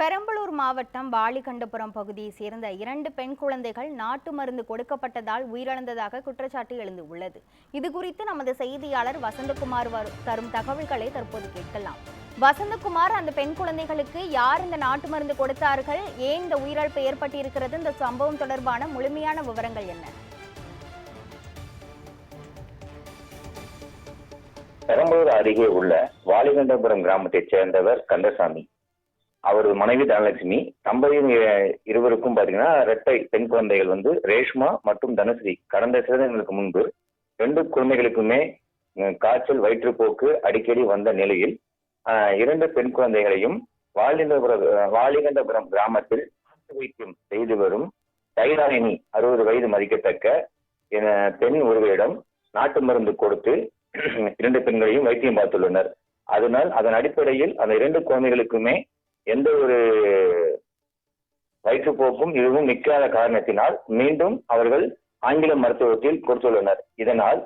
பெரம்பலூர் மாவட்டம் வாலிகண்டபுரம் பகுதியை சேர்ந்த 2 பெண் குழந்தைகள் நாட்டு மருந்து கொடுக்கப்பட்டதால் உயிரிழந்ததாக குற்றச்சாட்டு எழுந்துள்ளது. இதுகுறித்து நமது செய்தியாளர் வசந்தகுமார் தரும் தகவல்களை தற்போது கேட்கலாம். வசந்தகுமார், அந்த பெண் குழந்தைகளுக்கு யார் இந்த நாட்டு மருந்து கொடுத்தார்கள், ஏன் இந்த உயிரிழப்பு ஏற்பட்டிருக்கிறது, இந்த சம்பவம் தொடர்பான முழுமையான விவரங்கள் என்ன? பெரம்பலூர் அருகே உள்ள வாலிகண்டபுரம் கிராமத்தைச் சேர்ந்தவர் கந்தசாமி. அவரது மனைவி தனலட்சுமி. தம்பதியின் இருவருக்கும் பாத்தீங்கன்னா இரட்டை பெண் குழந்தைகள் ரேஷ்மா மற்றும் தனுஸ்ரீ. கடந்த சில தினங்களுக்கு முன்பு 2 குழந்தைகளுக்குமே காய்ச்சல், வயிற்றுப்போக்கு அடிக்கடி வந்த நிலையில் 2 பெண் குழந்தைகளையும் வாலிகண்டபுரம் கிராமத்தில் வைத்தியம் செய்து வரும் தைராயினி 60 வயது மதிக்கத்தக்க பெண் ஒருவரிடம் நாட்டு மருந்து கொடுத்து 2 பெண்களையும் வைத்தியம் பார்த்துள்ளனர். அதன் அடிப்படையில் அந்த 2 குழந்தைகளுக்குமே எந்த ஒரு வயிற்றுப்போக்கும் இதுவும் நிற்காத காரணத்தினால் மீண்டும் அவர்கள் ஆங்கில மருத்துவத்தில் கொடுத்துள்ளனர். இதனால்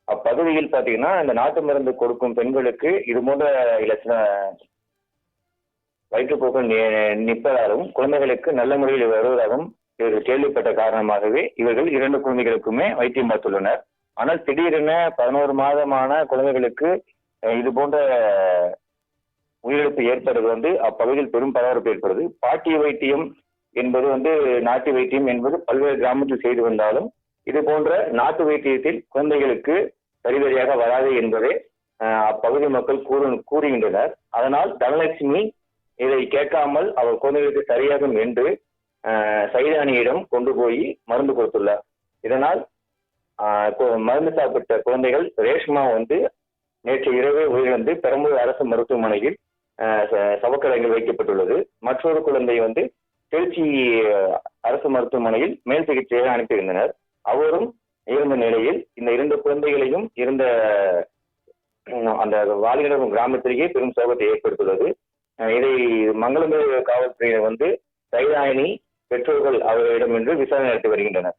அப்பகுதியில் பார்த்தீங்கன்னா இந்த நாட்டு மருந்து கொடுக்கும் பெண்களுக்கு இது போன்ற இலட்சண வயிற்றுப்போக்கள் நிற்பதாகவும் குழந்தைகளுக்கு நல்ல முறையில் வருவதாகவும் இவர்கள் கேள்விப்பட்ட காரணமாகவே இவர்கள் 2 குழந்தைகளுக்குமே வைத்தியம் பார்த்துள்ளனர். ஆனால் திடீரென 11 மாதமான குழந்தைகளுக்கு இது போன்ற உயிரிழப்பு ஏற்படுவது அப்பகுதியில் பெரும் பரபரப்பு ஏற்படுது. பாட்டிய வைத்தியம் என்பது நாட்டு வைத்தியம் என்பது பல்வேறு கிராமத்தில் செய்து வந்தாலும் இது போன்ற நாட்டு வைத்தியத்தில் குழந்தைகளுக்கு சரிவரியாக வராது என்பதை அப்பகுதி மக்கள் கூறுகின்றனர். அதனால் தனலட்சுமி இதை கேட்காமல் அவர் குழந்தைகளுக்கு சரியாகும் என்று சைதானியிடம் கொண்டு போய் மருந்து கொடுத்துள்ளார். இதனால் மருந்து சாப்பிட்ட குழந்தைகள் ரேஷ்மா நேற்று இரவே உயிரிழந்து பெரம்பலூர் அரசு மருத்துவமனையில் சவக்கடையில் வைக்கப்பட்டுள்ளது. மற்றொரு குழந்தை திருச்சி அரசு மருத்துவமனையில் மேல் சிகிச்சையாக அனுப்பியிருந்தனர். அவரும் இருந்த நிலையில் இந்த 2 குழந்தைகளையும் இருந்த அந்த வாலிகண்டபுரம் கிராமத்திலேயே பெரும் சோகத்தை ஏற்படுத்தியுள்ளது. இதை மங்களம்பேடு காவல்துறையினர் தைராயினி பெற்றோர்கள் அவர்களிடம் இன்று விசாரணை நடத்தி வருகின்றனர்.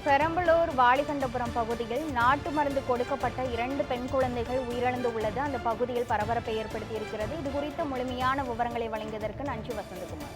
பெரம்பலூர் வாலிகண்டபுரம் பகுதியில் நாட்டு மருந்து கொடுக்கப்பட்ட 2 பெண் குழந்தைகள் உயிரிழந்து உள்ளது அந்த பகுதியில் பரபரப்பை ஏற்படுத்தி இருக்கிறது. இது குறித்த முழுமையான விவரங்களை வழங்கியதற்கு நன்றி வசந்தகுமார்.